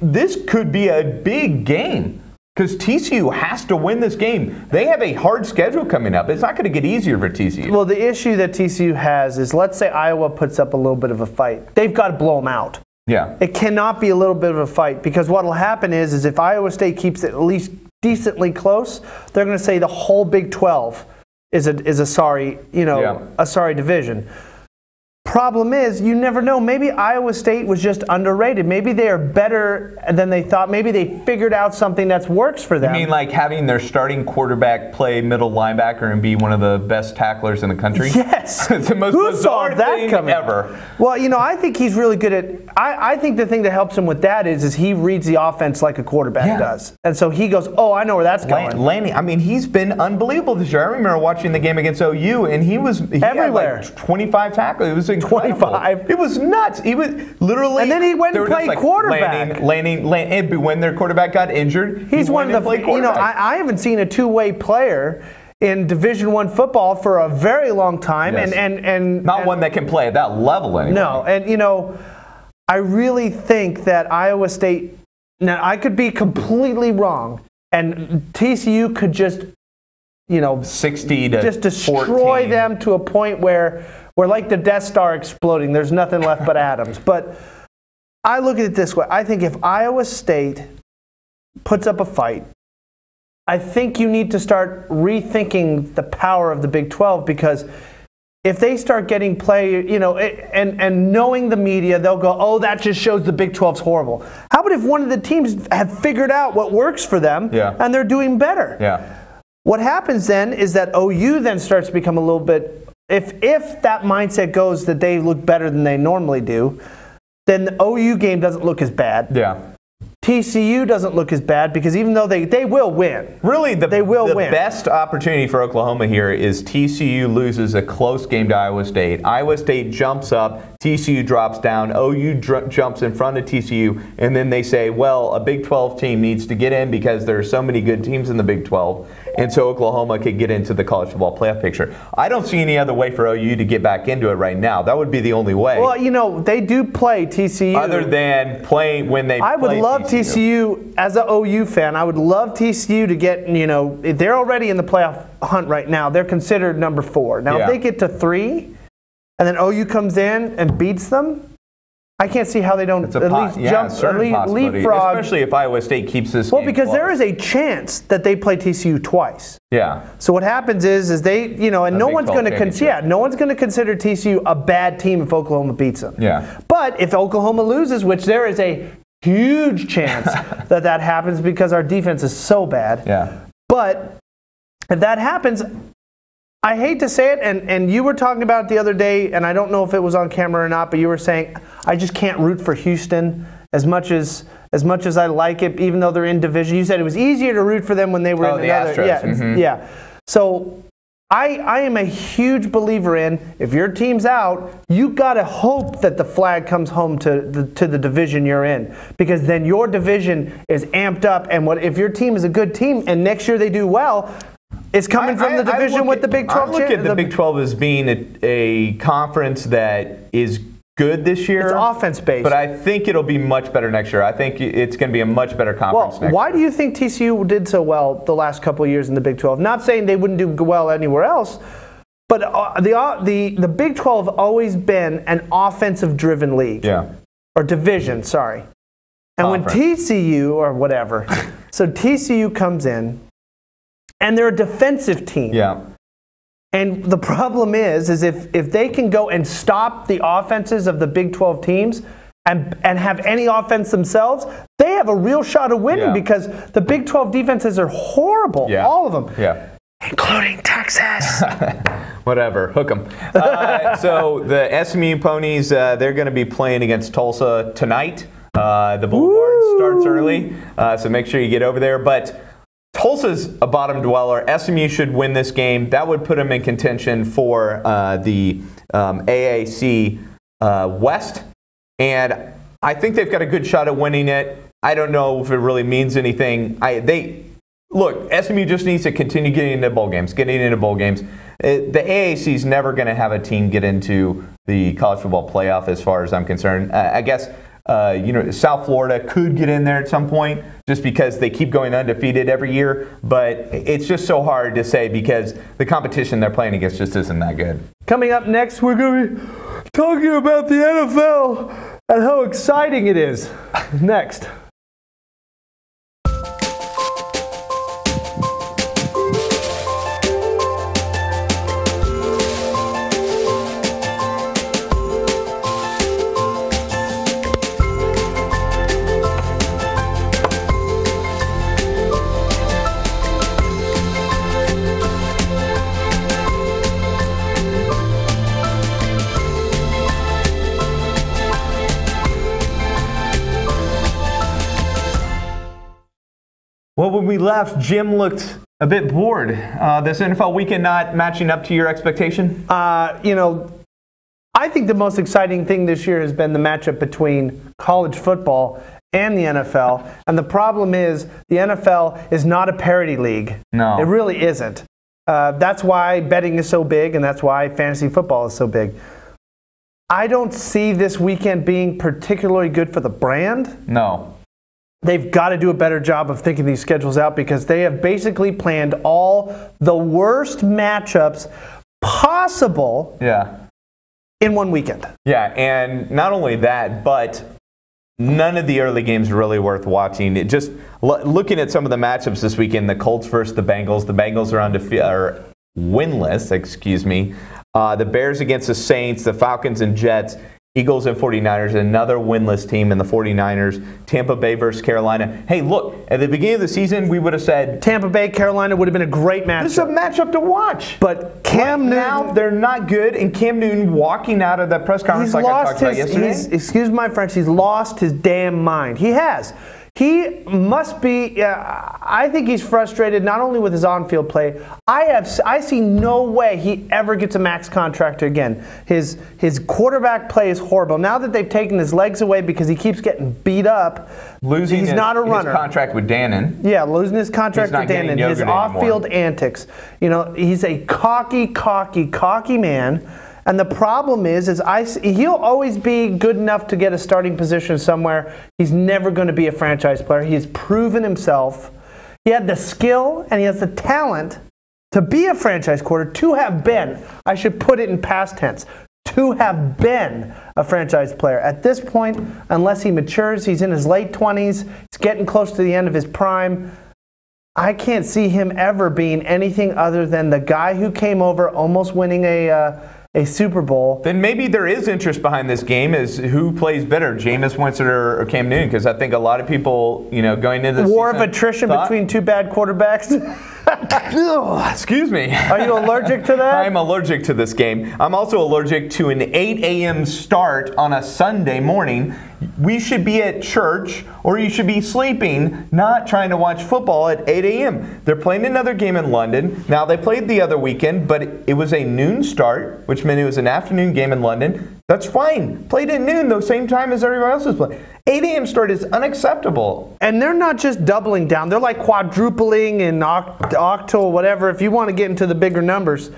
This could be a big game. Because TCU has to win this game. They have a hard schedule coming up. It's not going to get easier for TCU. Well, the issue that TCU has is, let's say Iowa puts up a little bit of a fight. They've got to blow them out. Yeah. It cannot be a little bit of a fight because what will happen is if Iowa State keeps it at least decently close, they're going to say the whole Big 12 is a sorry division. Problem is, you never know. Maybe Iowa State was just underrated. Maybe they are better than they thought. Maybe they figured out something that works for them. You mean like having their starting quarterback play middle linebacker and be one of the best tacklers in the country? Yes. It's the most bizarre thing ever. Well, I think he's really good at – I think the thing that helps him with that is he reads the offense like a quarterback does. And so he goes, oh, I know where that's going. Lanning, he's been unbelievable this year. I remember watching the game against OU, and he everywhere. Had like 25 tackles. It was incredible. 25. It was nuts. He was literally. And then he went and played quarterback. Lanning, when their quarterback got injured, he's one of the. I haven't seen a two-way player in Division I football for a very long time, and not one that can play at that level anymore. No, and I really think that Iowa State. Now I could be completely wrong, and TCU could just. 60 to just destroy 14. them to a point where we're like the Death Star exploding. There's nothing left but atoms. But I look at it this way. I think if Iowa State puts up a fight, I think you need to start rethinking the power of the Big 12 because if they start getting play, and knowing the media, they'll go, oh, that just shows the Big 12's horrible. How about if one of the teams have figured out what works for them and they're doing better? Yeah. What happens then is that OU then starts to become a little bit, if that mindset goes that they look better than they normally do, then the OU game doesn't look as bad. Yeah. TCU doesn't look as bad because even though they will win. Really, the win. Best opportunity for Oklahoma here is TCU loses a close game to Iowa State. Iowa State jumps up, TCU drops down, OU jumps in front of TCU, and then they say, well, a Big 12 team needs to get in because there are so many good teams in the Big 12, and so Oklahoma could get into the college football playoff picture. I don't see any other way for OU to get back into it right now. That would be the only way. Well, they do play TCU. Other than playing when they I would love TCU as an OU fan. I would love TCU to get, they're already in the playoff hunt right now. They're considered number 4. Now, if they get to 3 and then OU comes in and beats them, I can't see how they don't at least jump, leapfrog. Especially if Iowa State keeps this game Well, because close. there is a chance that they play TCU twice. Yeah. So what happens is they, and no one's going to consider TCU a bad team if Oklahoma beats them. Yeah. But if Oklahoma loses, which there is a huge chance that happens because our defense is so bad. Yeah. But if that happens, I hate to say it, and you were talking about it the other day, and I don't know if it was on camera or not, but you were saying I just can't root for Houston as much as I like it, even though they're in division. You said it was easier to root for them when they were in the another. Astros. Yeah, yeah. So I am a huge believer in, if your team's out, you got to hope that the flag comes home to the division you're in, because then your division is amped up. And if your team is a good team and next year they do well, it's coming from the division with the Big 12. I look at the Big 12 as being a conference that is good this year. It's offense-based. But I think it'll be much better next year. I think it's going to be a much better conference next year. Why do you think TCU did so well the last couple of years in the Big 12? Not saying they wouldn't do well anywhere else, but the Big 12 has always been an offensive-driven league. Yeah. Or division, sorry. And Conference. when TCU, or whatever, so TCU comes in, and they're a defensive team. Yeah. And the problem is if they can go and stop the offenses of the Big 12 teams and have any offense themselves, they have a real shot of winning because the Big 12 defenses are horrible, all of them. Yeah. Including Texas. Whatever, hook them. So the SMU Ponies, they're going to be playing against Tulsa tonight. The Boulevard starts early, so make sure you get over there. But Tulsa's a bottom dweller. SMU should win this game. That would put them in contention for the AAC West. And I think they've got a good shot at winning it. I don't know if it really means anything. Look, SMU just needs to continue getting into bowl games. The AAC is never going to have a team get into the college football playoff as far as I'm concerned. I guess South Florida could get in there at some point just because they keep going undefeated every year. But it's just so hard to say because the competition they're playing against just isn't that good. Coming up next, we're going to be talking about the NFL and how exciting it is. Next. Well, when we left, Jim looked a bit bored. This NFL weekend not matching up to your expectation? I think the most exciting thing this year has been the matchup between college football and the NFL. And the problem is the NFL is not a parity league. No. It really isn't. That's why betting is so big, and that's why fantasy football is so big. I don't see this weekend being particularly good for the brand. No. They've got to do a better job of thinking these schedules out because they have basically planned all the worst matchups possible in one weekend. Yeah, and not only that, but none of the early games are really worth watching. Just looking at some of the matchups this weekend, the Colts versus the Bengals. The Bengals are winless, The Bears against the Saints, the Falcons and Jets. Eagles and 49ers, another winless team in the 49ers. Tampa Bay versus Carolina. Hey, look, at the beginning of the season, we would have said Tampa Bay, Carolina would have been a great matchup. This is a matchup to watch. But Cam Newton, now they're not good, and Cam Newton walking out of that press conference like I talked about yesterday. Excuse my French, he's lost his damn mind. He has. He must be, I think he's frustrated not only with his on-field play. I see no way he ever gets a max contract again. His quarterback play is horrible. Now that they've taken his legs away because he keeps getting beat up, he's not a runner. His contract with Dannon. Yeah, losing his contract with Dannon. His off-field antics. He's a cocky man. And the problem is he'll always be good enough to get a starting position somewhere. He's never going to be a franchise player. He's proven himself. He had the skill and he has the talent to be a franchise quarterback, to have been. I should put it in past tense. To have been a franchise player. At this point, unless he matures, he's in his late 20s. He's getting close to the end of his prime. I can't see him ever being anything other than the guy who came over almost winning a Super Bowl. Then maybe there is interest behind this game is who plays better, Jameis Winston or Cam Newton, because I think a lot of people, going into this war of attrition between two bad quarterbacks. Excuse me. Are you allergic to that? I'm allergic to this game. I'm also allergic to an 8 a.m. start on a Sunday morning. We should be at church, or you should be sleeping, not trying to watch football at 8 a.m. They're playing another game in London. Now, they played the other weekend, but it was a noon start, which meant it was an afternoon game in London. That's fine. Played at noon, the same time as everybody else is playing. 8 a.m. start is unacceptable. And they're not just doubling down. They're like quadrupling and octal, whatever, if you want to get into the bigger numbers.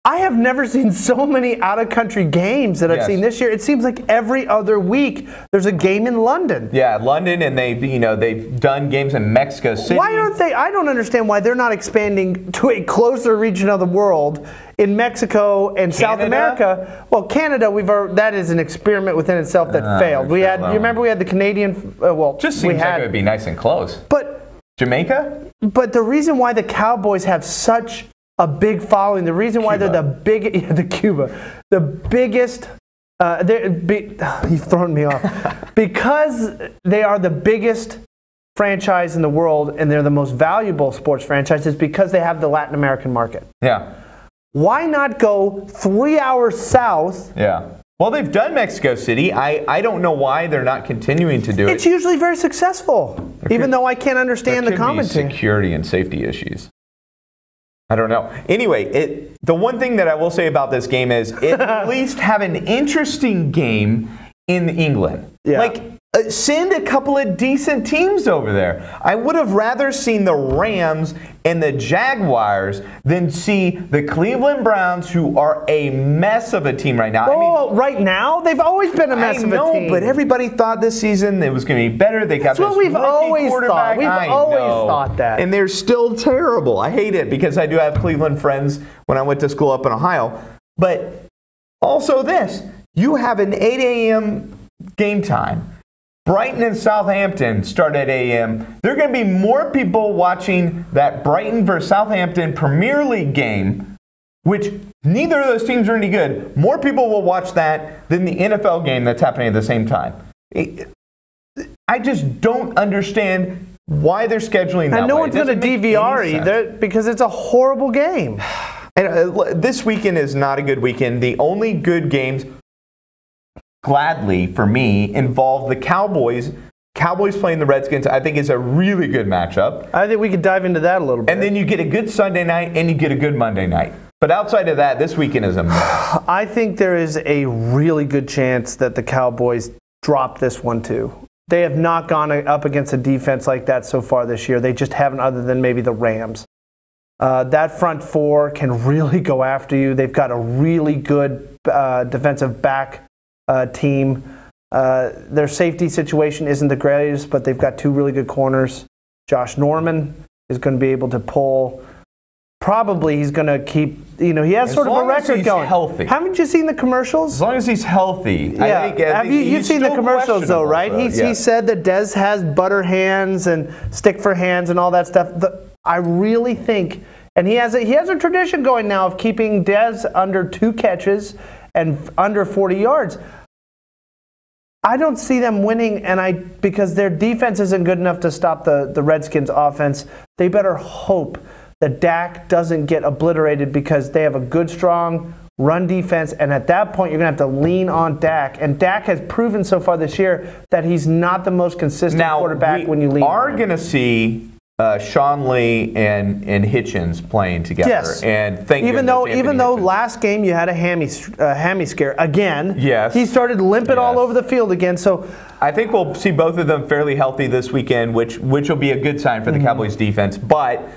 I have never seen so many out-of-country games that I've seen this year. It seems like every other week there's a game in London. Yeah, London, and they've done games in Mexico City. Why aren't they? I don't understand why they're not expanding to a closer region of the world in Mexico and South America. Well, Canada, that is an experiment within itself that failed. You remember we had the Canadian. Just seems like it would be nice and close. But Jamaica. But the reason why the Cowboys have such a big following, the reason why they're the biggest, you've thrown me off, because they are the biggest franchise in the world and they're the most valuable sports franchise, is because they have the Latin American market. Yeah. Why not go 3 hours south? Yeah. Well, they've done Mexico City. I don't know why they're not continuing to do it. It's usually very successful, even though I can't understand the commentary. Be security and safety issues. I don't know. Anyway, the one thing that I will say about this game is at least have an interesting game in England. Yeah. Send a couple of decent teams over there. I would have rather seen the Rams and the Jaguars than see the Cleveland Browns, who are a mess of a team right now. Oh, right now? They've always been a mess of a team. I know, but everybody thought this season it was going to be better. They got That's what we've always thought. We've always thought that. And they're still terrible. I hate it because I do have Cleveland friends when I went to school up in Ohio. But also this, you have an 8 a.m. game time. Brighton and Southampton start at 8 a.m. There are going to be more people watching that Brighton versus Southampton Premier League game, which neither of those teams are any good. More people will watch that than the NFL game that's happening at the same time. I just don't understand why they're scheduling that. And no one's going to DVR either because it's a horrible game. And this weekend is not a good weekend. The only good games, gladly for me, involve the Cowboys. Cowboys playing the Redskins, I think, is a really good matchup. I think we could dive into that a little bit. And then you get a good Sunday night and you get a good Monday night. But outside of that, this weekend is a mess. I think there is a really good chance that the Cowboys drop this one too. They have not gone up against a defense like that so far this year. They just haven't, other than maybe the Rams. That front four can really go after you. They've got a really good defensive back team. Their safety situation isn't the greatest, but they've got two really good corners. Josh Norman is going to be able to pull. Probably he's going to keep, he has sort of a record going. Healthy. Haven't you seen the commercials? As long as he's healthy. Yeah. You've seen the commercials though, right? He said that Dez has butter hands and stick for hands and all that stuff. I really think, and he has a tradition going now of keeping Dez under 2 catches and under 40 yards. I don't see them winning, because their defense isn't good enough to stop the Redskins' offense. They better hope that Dak doesn't get obliterated, because they have a good, strong run defense, and at that point you're going to have to lean on Dak. And Dak has proven so far this year that he's not the most consistent quarterback when you lean on him. We are going to see Sean Lee and Hitchens playing together. Yes. And even though last game you had a hammy scare again. Yes. He started limping all over the field again. So I think we'll see both of them fairly healthy this weekend, which will be a good sign for the Cowboys defense. But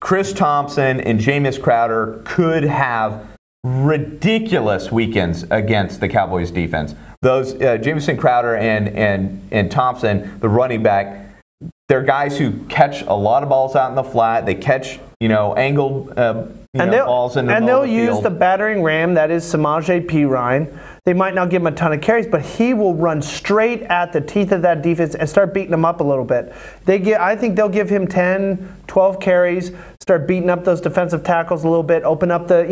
Chris Thompson and Jameis Crowder could have ridiculous weekends against the Cowboys defense. Those Jamison Crowder and Thompson, the running back, they're guys who catch a lot of balls out in the flat. They catch, angled balls in the middle of the field. And they'll use the battering ram, that is Samaje Perine. They might not give him a ton of carries, but he will run straight at the teeth of that defense and start beating them up a little bit. I think they'll give him 10, 12 carries, start beating up those defensive tackles a little bit, open up the,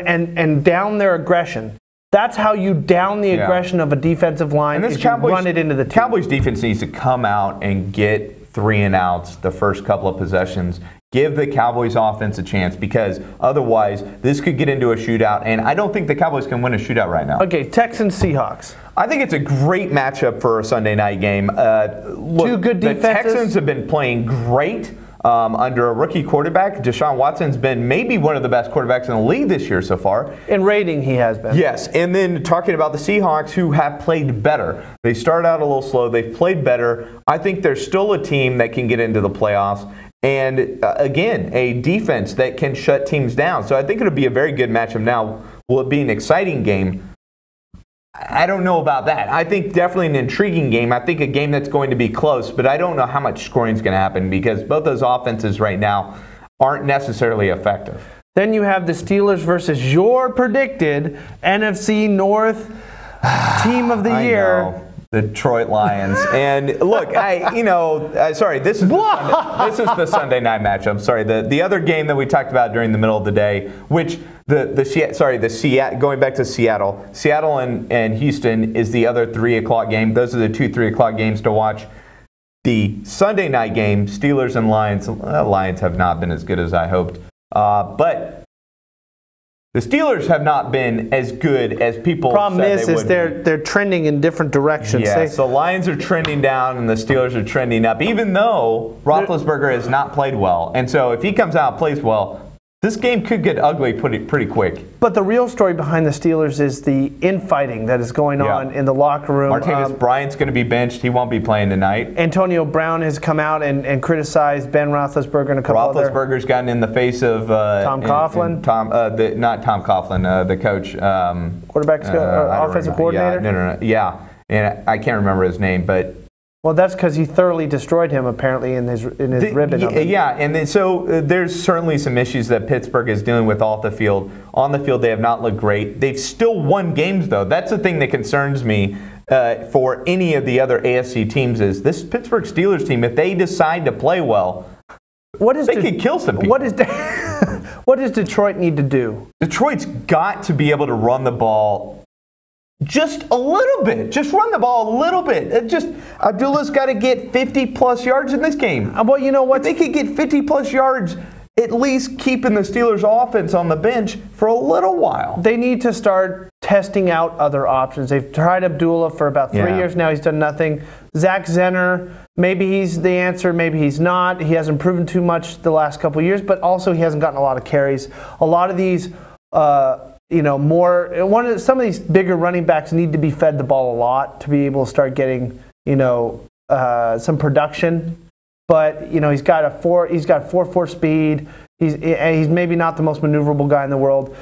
and down their aggression. That's how you down the aggression of a defensive line, is you run it into the teeth. Cowboys defense needs to come out and get 3 and outs the first couple of possessions. Give the Cowboys offense a chance, because otherwise this could get into a shootout, and I don't think the Cowboys can win a shootout right now. Okay, Texans Seahawks. I think it's a great matchup for a Sunday night game. Look, two good defenses. The Texans have been playing great under a rookie quarterback. Deshaun Watson's been maybe one of the best quarterbacks in the league this year so far. In rating, he has been. Yes, and then talking about the Seahawks, who have played better. They started out a little slow. They've played better. I think they're still a team that can get into the playoffs. And again, a defense that can shut teams down. So I think it'll be a very good matchup. Now, will it be an exciting game? I don't know about that. I think definitely an intriguing game. I think a game that's going to be close, but I don't know how much scoring is going to happen because both those offenses right now aren't necessarily effective. Then you have the Steelers versus your predicted NFC North Team of the Year. Know. The Detroit Lions. And look, sorry, this is the Sunday night matchup. Sorry, the other game that we talked about during the middle of the day, which going back to Seattle and Houston is the other 3 o'clock game. Those are the 2 3 o'clock games to watch. The Sunday night game, Steelers and Lions. Lions have not been as good as I hoped, but the Steelers have not been as good as people Problem said is, they would be. They're trending in different directions. Yeah, so Lions are trending down and the Steelers are trending up, even though Roethlisberger has not played well. And so if he comes out and plays well, this game could get ugly pretty quick. But the real story behind the Steelers is the infighting that is going on in the locker room. Martavis Bryant's going to be benched. He won't be playing tonight. Antonio Brown has come out and criticized Ben Roethlisberger and a couple other. Roethlisberger's gotten in the face of Tom Coughlin. Not Tom Coughlin, the coach. Offensive coordinator? No. Yeah, and I can't remember his name, but. Well, that's because he thoroughly destroyed him, apparently, in his ribbon. Yeah, and then, so there's certainly some issues that Pittsburgh is dealing with off the field. On the field, they have not looked great. They've still won games, though. That's the thing that concerns me for any of the other AFC teams is this Pittsburgh Steelers team, if they decide to play well, they could kill some people. What does Detroit need to do? Detroit's got to be able to run the ball just a little bit. Just run the ball a little bit. Abdullah's got to get 50-plus yards in this game. Well, you know what? If they could get 50-plus yards, at least keeping the Steelers' offense on the bench for a little while. They need to start testing out other options. They've tried Abdullah for about 3 years now. He's done nothing. Zach Zenner, maybe he's the answer, maybe he's not. He hasn't proven too much the last couple of years, but also he hasn't gotten a lot of carries. A lot of these some of these bigger running backs need to be fed the ball a lot to be able to start getting, some production. But, he's got 4.4 speed. He's maybe not the most maneuverable guy in the world.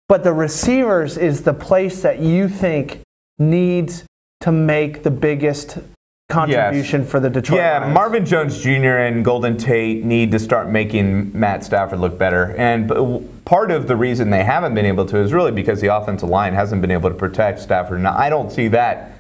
But the receivers is the place that you think needs to make the biggest contribution for the Detroit Lions. Marvin Jones Jr. and Golden Tate need to start making Matt Stafford look better. And part of the reason they haven't been able to is really because the offensive line hasn't been able to protect Stafford. Now, I don't see that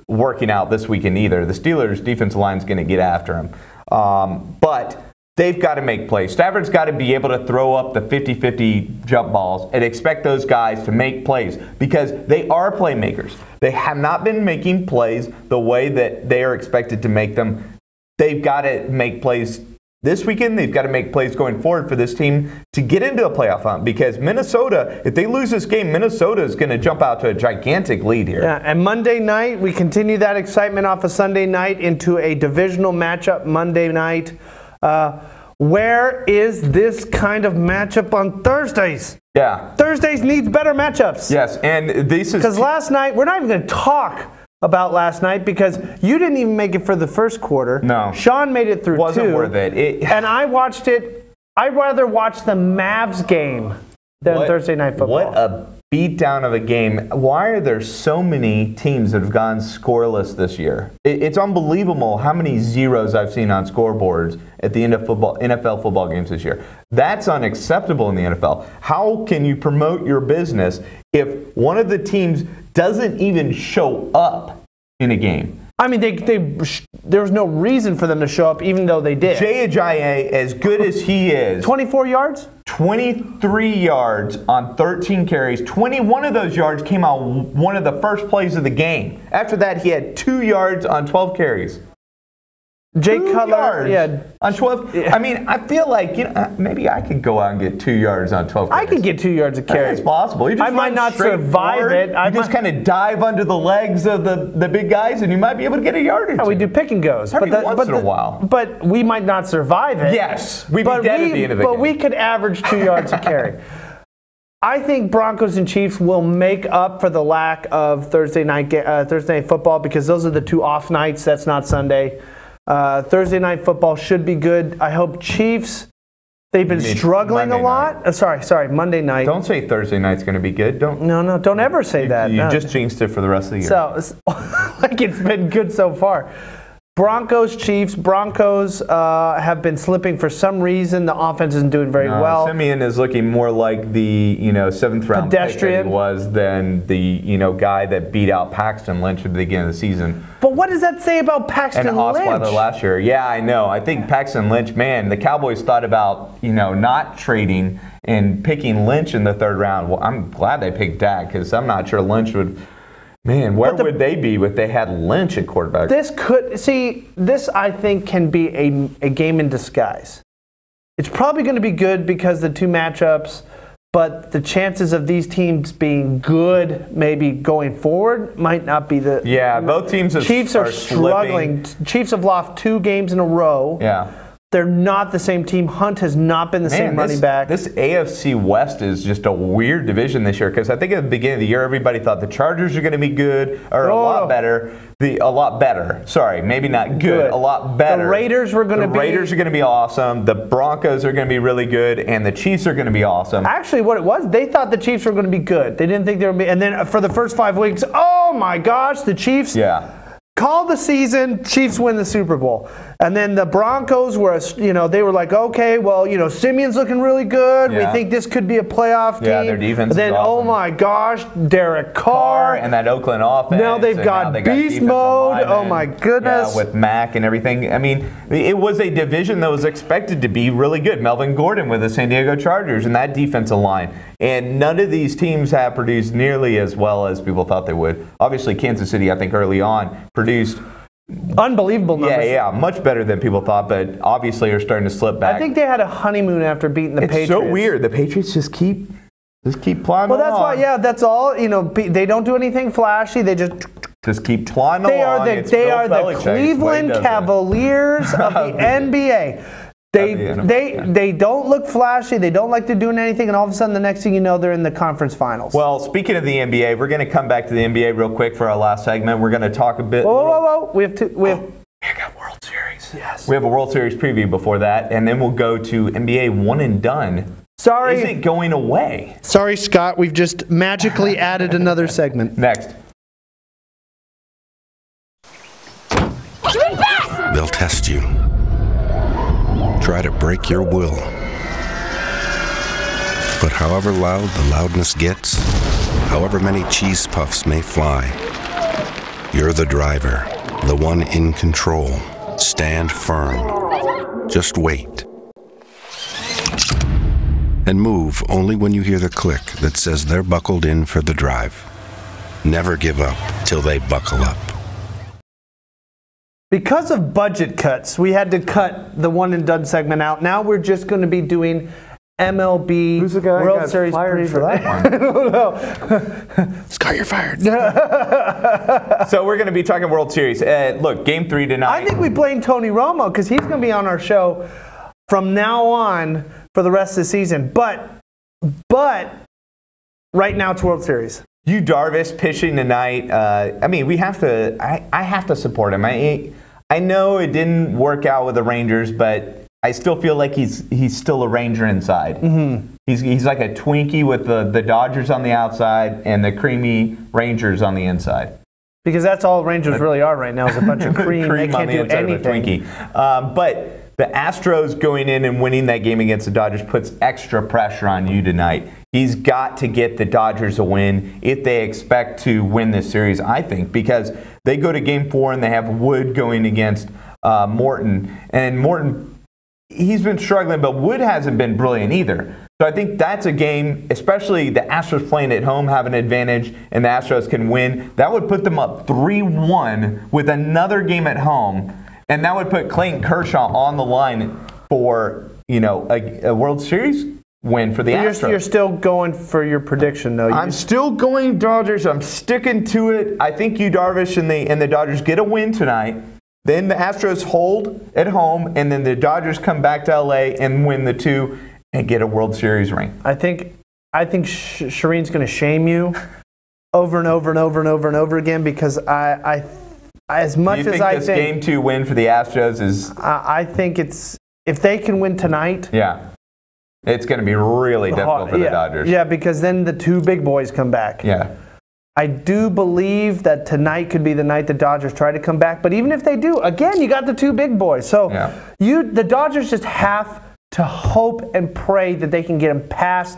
working out this weekend either. The Steelers' defensive line is going to get after him. But they've got to make plays. Stafford's got to be able to throw up the 50-50 jump balls and expect those guys to make plays because they are playmakers. They have not been making plays the way that they are expected to make them. They've got to make plays this weekend. They've got to make plays going forward for this team to get into a playoff hunt because Minnesota, if they lose this game, Minnesota is going to jump out to a gigantic lead here. Yeah, and Monday night, we continue that excitement off of Sunday night into a divisional matchup Monday night. Where is this kind of matchup on Thursdays? Yeah. Thursdays needs better matchups. Yes, and this is... Because last night, we're not even going to talk about last night because you didn't even make it for the first quarter. No. Sean made it through Wasn't two. worth it. And I watched it. I'd rather watch the Mavs game than Thursday Night Football. What a beatdown of a game. Why are there so many teams that have gone scoreless this year? It's unbelievable how many zeros I've seen on scoreboards at the end of NFL football games this year. That's unacceptable in the NFL. How can you promote your business if one of the teams doesn't even show up in a game? I mean, there was no reason for them to show up, even though they did. Jay Ajayi, as good as he is, 24 yards? 23 yards on 13 carries. 21 of those yards came on one of the first plays of the game. After that, he had 2 yards on 12 carries. Jay 2 Cutler, yards on 12. I mean, I feel like maybe I could go out and get 2 yards on 12 carries. I could get 2 yards of carry. It's possible. You just I might not survive forward, it. You just kind of dive under the legs of the big guys, and you might be able to get a yard or two. We do pick and goes. Every once in a while. But we might not survive it. Yes. We'd be dead at the end of the game. But we could average 2 yards of carry. I think Broncos and Chiefs will make up for the lack of Thursday night football because those are the 2 off nights. That's not Sunday. Thursday night football should be good. I hope Chiefs. They've been struggling a lot. Sorry, Monday night. Don't say Thursday night's going to be good. No, don't ever say that. You just jinxed it for the rest of the year. So, like it's been good so far. Broncos, Chiefs. Broncos have been slipping for some reason. The offense isn't doing very well. Simeon is looking more like the 7th round pick that he was than the guy that beat out Paxton Lynch at the beginning of the season. But what does that say about Paxton and Lynch? Osweiler last year. Yeah, I know. I think Paxton Lynch, man, the Cowboys thought about not trading and picking Lynch in the 3rd round. Well, I'm glad they picked Dak because I'm not sure Lynch would. Man, where would they be if they had Lynch at quarterback? This I think can be a game in disguise. It's probably going to be good because the 2 matchups, but the chances of these teams being good maybe going forward might not be the. Yeah, both teams Chiefs are struggling. Chiefs have lost 2 games in a row. Yeah. They're not the same team. Hunt has not been the same running back. This AFC West is just a weird division this year because I think at the beginning of the year everybody thought the Chargers are going to be good or a lot better. A lot better. Sorry, maybe not good. A lot better. The Raiders were going to be. The Raiders are going to be awesome. The Broncos are going to be really good, and the Chiefs are going to be awesome. Actually, what it was, they thought the Chiefs were going to be good. They didn't think they would be. And then for the first 5 weeks, oh my gosh, the Chiefs. Yeah. Call the season, Chiefs win the Super Bowl. And then the Broncos were, they were like, okay, well, Simeon's looking really good. Yeah. We think this could be a playoff team. Yeah, their defense is then, awesome. oh my gosh, Derek Carr. And that Oakland offense. Now they've got beast mode. Oh my goodness. Yeah, with Mack and everything. I mean, it was a division that was expected to be really good. Melvin Gordon with the San Diego Chargers and that defensive line. And none of these teams have produced nearly as well as people thought they would. Obviously, Kansas City, I think early on, produced unbelievable numbers. Yeah, much better than people thought, but obviously are starting to slip back. I think they had a honeymoon after beating the Patriots. It's so weird. The Patriots just keep plodding Well, that's along. why. Yeah, that's all. They don't do anything flashy. They just keep plodding along. They are the Cleveland Cavaliers of the NBA. They don't look flashy. They don't like they're doing anything, and all of a sudden, the next thing you know, they're in the conference finals. Well, speaking of the NBA, we're going to come back to the NBA real quick for our last segment. We're going to talk a bit. Whoa! We have. We got World Series. Yes. We have a World Series preview before that, and then we'll go to NBA one and done. Sorry, is it going away? Sorry, Scott. We've just magically added another segment. Next. They'll test you. Try to break your will. But however loud the loudness gets, however many cheese puffs may fly, you're the driver, the one in control. Stand firm. Just wait. And move only when you hear the click that says they're buckled in for the drive. Never give up till they buckle up. Because of budget cuts, we had to cut the one and done segment out. Now we're just going to be doing MLB Who's the guy World got Series fired for that one? I don't know. Scott, you're fired. So we're going to be talking World Series. Look, Game 3 tonight. I think we blame Tony Romo because he's going to be on our show from now on for the rest of the season. But right now it's World Series. Yu Darvish pitching tonight. I mean, we have to. I have to support him. I know it didn't work out with the Rangers, but I still feel like he's still a Ranger inside. Mm-hmm. He's like a Twinkie with the Dodgers on the outside and the creamy Rangers on the inside. Because that's all Rangers really are right now is a bunch of cream. They can't do anything. But the Astros going in and winning that game against the Dodgers puts extra pressure on you tonight. He's got to get the Dodgers a win if they expect to win this series, I think, because they go to Game 4 and they have Wood going against Morton. And Morton, he's been struggling, but Wood hasn't been brilliant either. So I think that's a game, especially the Astros playing at home have an advantage and the Astros can win. That would put them up 3-1 with another game at home. And that would put Clayton Kershaw on the line for, a World Series win for the Astros. You're still going for your prediction, though. I'm still going Dodgers. I'm sticking to it. I think Darvish and the Dodgers get a win tonight. Then the Astros hold at home, and then the Dodgers come back to L.A. and win the 2 and get a World Series ring. I think Shireen's going to shame you over and over and over and over and over again because as much as I think Game 2 win for the Astros is... I think if they can win tonight... Yeah. It's going to be really difficult for the Dodgers. Yeah, because then the 2 big boys come back. Yeah. I do believe that tonight could be the night the Dodgers try to come back. But even if they do, again, you got the 2 big boys. So the Dodgers just have to hope and pray that they can get them past.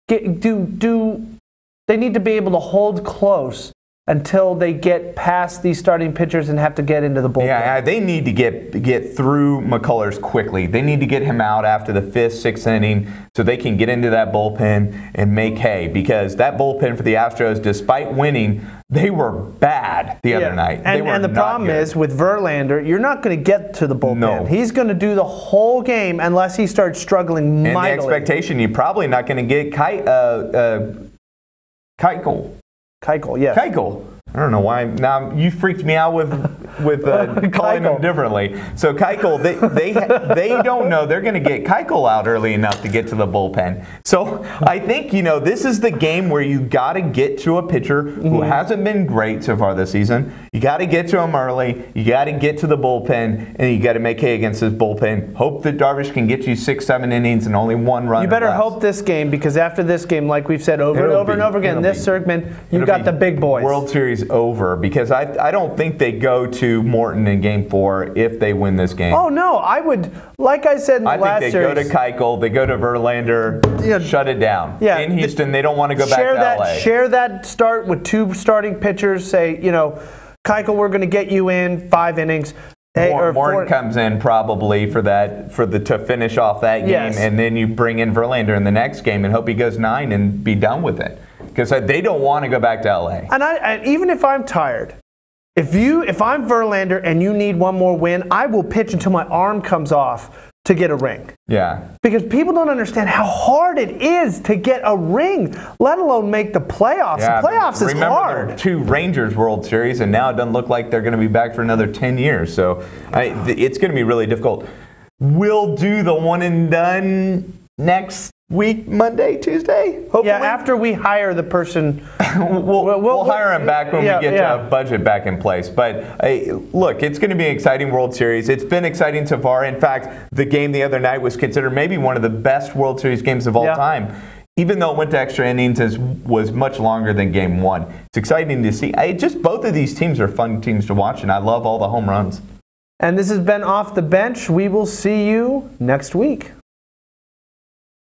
They need to be able to hold close until they get past these starting pitchers and have to get into the bullpen. Yeah, they need to get through McCullers quickly. They need to get him out after the 5th, 6th inning so they can get into that bullpen and make hay. Because that bullpen for the Astros, despite winning, they were bad the other night. And the problem is, with Verlander, you're not going to get to the bullpen. No. He's going to do the whole game unless he starts struggling mightily. And the expectation, you're probably not going to get Keuchel. Keuchel, yes. Keuchel. I don't know why. Now you freaked me out with calling him differently. So Keuchel, they don't know they're going to get Keuchel out early enough to get to the bullpen. So I think this is the game where you got to get to a pitcher who hasn't been great so far this season. You got to get to him early. You got to get to the bullpen, and you got to make hay against this bullpen. Hope that Darvish can get you 6, 7 innings and only 1 run. You better hope this game, because after this game, like we've said over and over again, this segment, you got the big boys. World Series over, because I don't think they go to Morton in Game 4 if they win this game. Oh no, I would, like I said in the last series. I think they go to Keuchel, they go to Verlander, shut it down. Yeah, in Houston, they don't want to go back to LA. Share that start with 2 starting pitchers. Say, Keuchel, we're going to get you in 5 innings. Morton comes in probably to finish off that game, and then you bring in Verlander in the next game and hope he goes 9 and be done with it. Because they don't want to go back to LA. And even if I'm tired, if I'm Verlander and you need 1 more win, I will pitch until my arm comes off to get a ring. Yeah. Because people don't understand how hard it is to get a ring, let alone make the playoffs. Yeah, the playoffs is hard. Remember the 2 Rangers World Series, and now it doesn't look like they're going to be back for another 10 years. So it's going to be really difficult. We'll do the one and done next week, Monday, Tuesday, hopefully. Yeah, after we hire the person. we'll hire him back when we get the budget back in place. But look, it's going to be an exciting World Series. It's been exciting so far. In fact, the game the other night was considered maybe one of the best World Series games of all time. Even though it went to extra innings, was much longer than Game 1. It's exciting to see. Just both of these teams are fun teams to watch, and I love all the home runs. And this has been Off the Bench. We will see you next week.